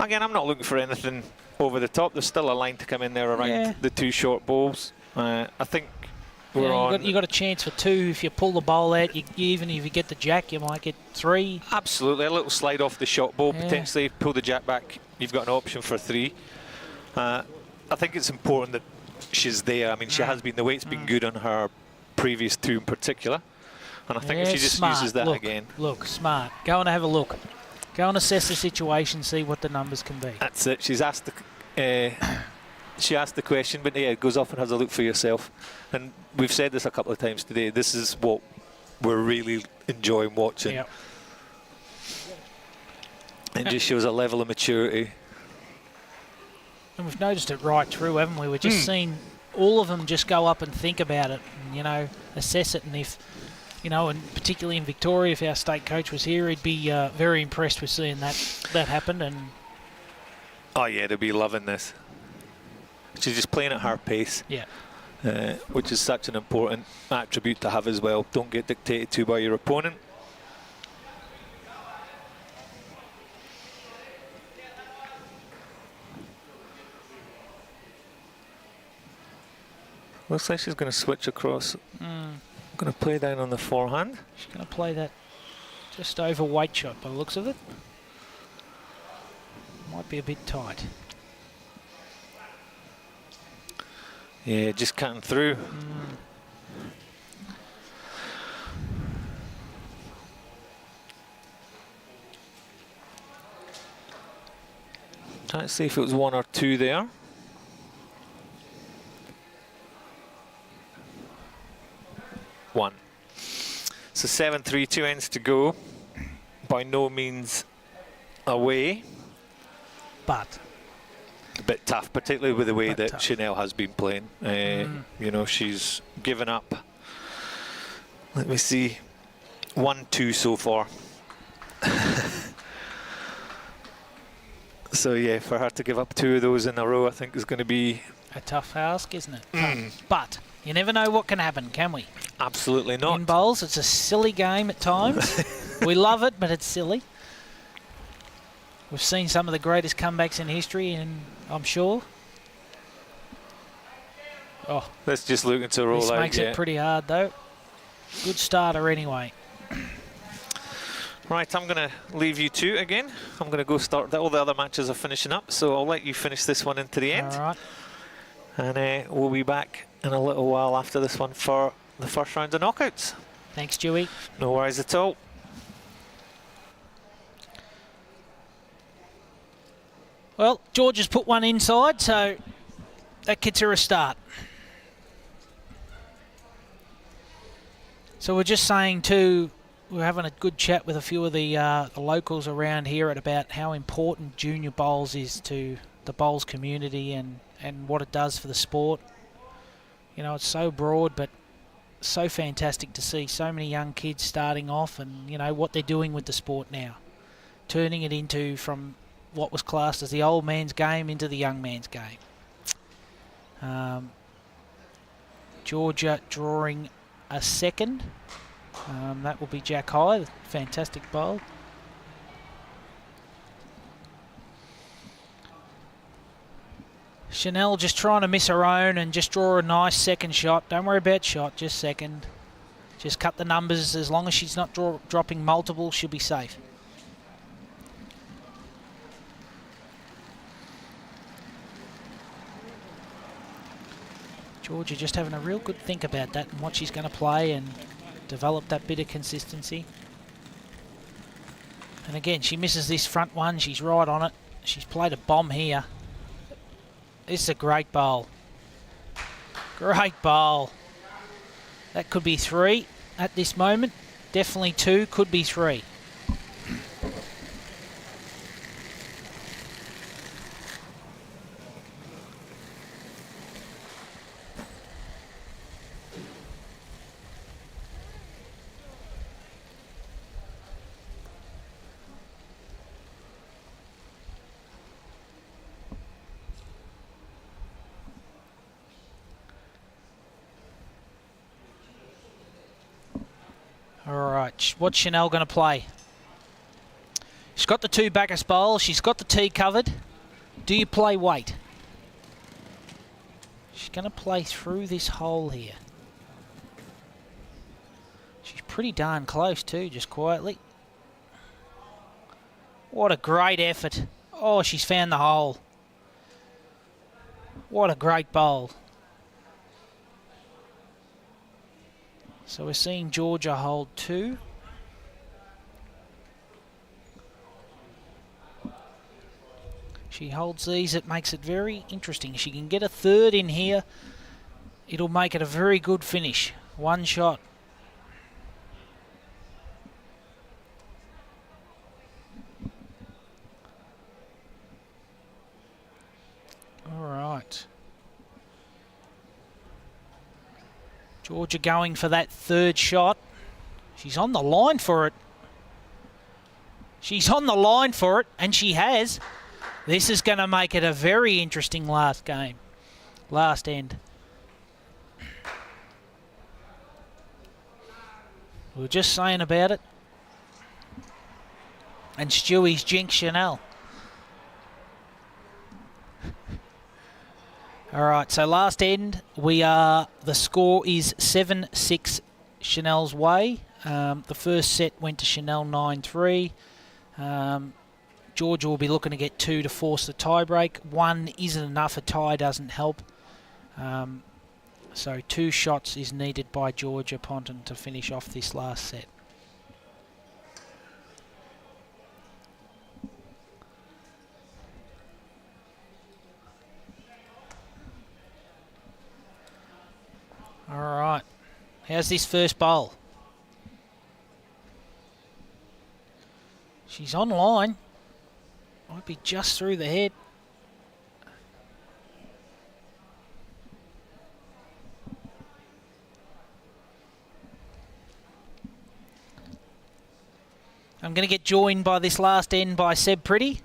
Again, I'm not looking for anything over the top. There's still a line to come in there around the 2 short bowls. I think we're on. You got a chance for 2 if you pull the bowl out. Even if you get the jack, you might get 3. Absolutely, a little slide off the short bowl potentially. Pull the jack back. You've got an option for 3. I think it's important that she's there. I mean, she has been, the weight's been good on her previous 2 in particular. And I think if she just uses that again. Look, smart. Go and have a look. Go and assess the situation, see what the numbers can be. That's it. She's asked she asked the question, but yeah, goes off and has a look for yourself. And we've said this a couple of times today. This is what we're really enjoying watching. Yep. It just shows a level of maturity. And we've noticed it right through, haven't we? We've just seen all of them just go up and think about it and, you know, assess it. And if, you know, and particularly in Victoria, if our state coach was here, he'd be very impressed with seeing that happen. And oh, yeah, they'll be loving this. She's just playing at her pace. Yeah. Which is such an important attribute to have as well. Don't get dictated to by your opponent. Looks like she's going to switch across. Going to play down on the forehand. She's going to play that just over weight shot by the looks of it. Might be a bit tight. Yeah, just cutting through. Trying to see if it was 1 or 2 there. 1. So 7-3, 2 ends to go. By no means away. But A bit tough, particularly with the way that tough. Chanel has been playing. You know, she's given up, let me see, 1-2 so far. So yeah, for her to give up 2 of those in a row, I think is going to be a tough ask, isn't it? But you never know what can happen, can we? Absolutely not. In bowls, it's a silly game at times. We love it, but it's silly. We've seen some of the greatest comebacks in history, and I'm sure. Oh, Let's just look into roll this out. makes it pretty hard, though. Good starter anyway. Right, I'm going to leave you 2 again. I'm going to go start. All the other matches are finishing up, so I'll let you finish this one into the end. All right. And we'll be back in a little while after this one for the first round of knockouts. Thanks, Dewey. No worries at all. Well, George has put one inside, so that gets her a start. So we're just saying too, we're having a good chat with a few of the locals around here at about how important junior bowls is to the bowls community and what it does for the sport. You know, it's so broad, but so fantastic to see so many young kids starting off and, you know, what they're doing with the sport now. Turning it into from what was classed as the old man's game into the young man's game. Georgia drawing a second. That will be Jack High, fantastic bowl. Chanel just trying to miss her own and just draw a nice second shot. Don't worry about shot, just second. Just cut the numbers. As long as she's not dropping multiple, she'll be safe. Georgia just having a real good think about that and what she's going to play and develop that bit of consistency. And again, she misses this front one. She's right on it. She's played a bomb here. This is a great bowl. Great bowl. That could be 3 at this moment. Definitely 2, could be 3. Alright, what's Chanel going to play? She's got the 2 Bacchus bowls. She's got the tee covered. Do you play weight? She's going to play through this hole here. She's pretty darn close too, just quietly. What a great effort. Oh, she's found the hole. What a great bowl. So we're seeing Georgia hold 2. She holds these, it makes it very interesting. She can get a 3rd in here. It'll make it a very good finish. 1 shot. All right. Georgia going for that 3rd shot. She's on the line for it. She's on the line for it, and she has. This is going to make it a very interesting last game. Last end. We were just saying about it. And Stewie's jinx Chanel. All right, so last end, the score is 7-6 Chanel's way. The first set went to Chanel 9-3. Georgia will be looking to get 2 to force the tie break. 1 isn't enough, a tie doesn't help. So 2 shots is needed by JORJA Ponton to finish off this last set. All right. How's this first bowl? She's online. Might be just through the head. I'm going to get joined by this last end by Seb Pretty.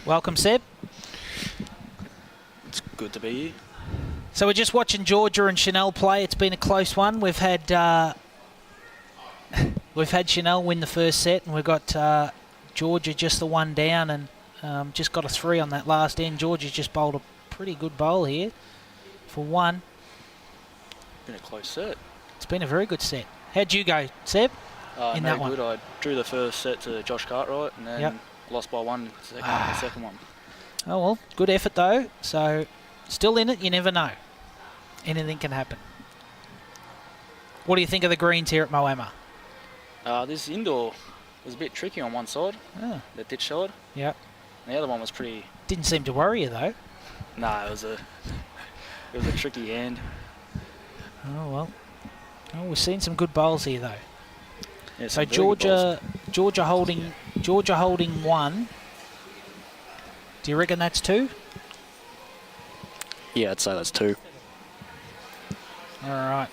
Welcome, Seb. It's good to be here. So we're just watching Georgia and Chanel play. It's been a close one. We've had Chanel win the first set, and we've got Georgia just the one down, and just got a 3 on that last end. Georgia's just bowled a pretty good bowl here for 1. Been a close set. It's been a very good set. How'd you go, Seb? In no that one? good. I drew the first set to Josh Cartwright, and then lost by 1 the second one. Oh, well, good effort, though. So, still in it, you never know. Anything can happen. What do you think of the greens here at Moama? This indoor was a bit tricky on one side, the ditch side. Yep. And the other one was pretty... Didn't seem to worry you, though. Nah, it was a tricky hand. Oh, well. Oh, we've seen some good bowls here, though. Yeah, So some very good Georgia holding 1. Do you reckon that's 2? Yeah, I'd say that's 2. All right.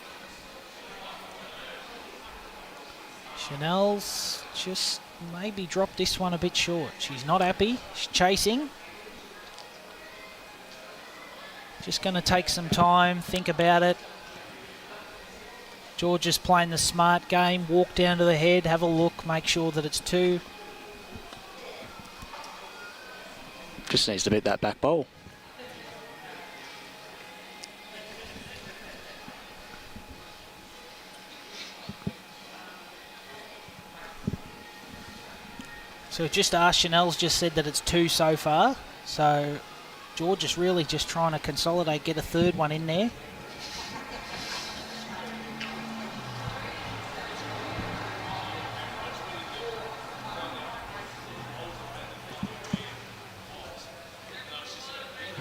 Chanel's just maybe dropped this one a bit short. She's not happy. She's chasing. Just going to take some time, think about it. Georgia's playing the smart game. Walk down to the head, have a look, make sure that it's 2. Just needs to beat that back bowl. So just asked, Chanel's just said that it's 2 so far. So George is really just trying to consolidate, get a 3rd one in there.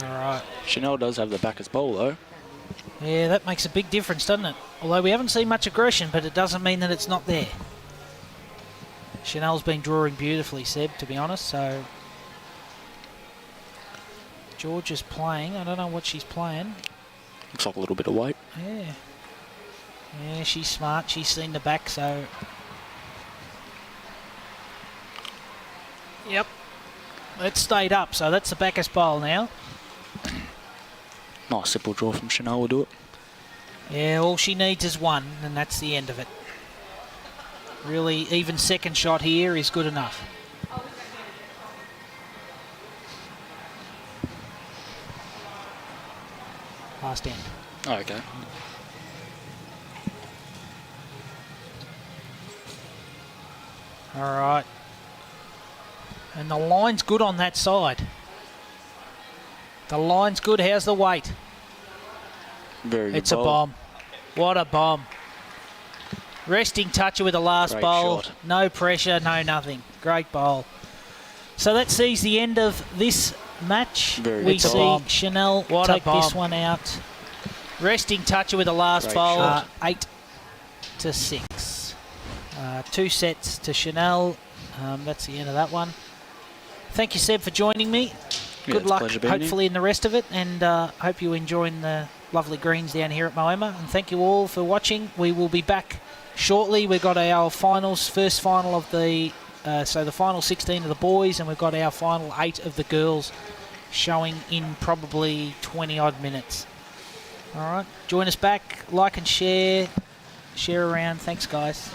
All right. Chanel does have the backest bowl, though. Yeah, that makes a big difference, doesn't it? Although we haven't seen much aggression, but it doesn't mean that it's not there. Chanel's been drawing beautifully, Seb, to be honest, so... George is playing. I don't know what she's playing. Looks like a little bit of weight. Yeah. Yeah, she's smart. She's seen the back, so... Yep. It stayed up, so that's the backest bowl now. Nice simple draw from Chanel will do it. Yeah, all she needs is 1, and that's the end of it. Really, even second shot here is good enough. Last end. Oh, okay. All right. And the line's good on that side. The line's good. How's the weight? Very good. It's bowl. a bomb. What a bomb. Resting toucher with the last Great bowl. shot. No pressure, no nothing. Great bowl. So that sees the end of this match. Very We good see bowl. Chanel take this one out. Resting toucher with the last Great bowl. shot. 8-6. 2 sets to Chanel. That's the end of that one. Thank you, Seb, for joining me. Yeah, Good it's a luck, pleasure being hopefully, in the rest of it, and hope you're enjoying the lovely greens down here at Moama. And thank you all for watching. We will be back shortly. We've got our finals, first final of the, so the final 16 of the boys, and we've got our final 8 of the girls showing in probably 20-odd minutes. All right, join us back, like and share around. Thanks, guys.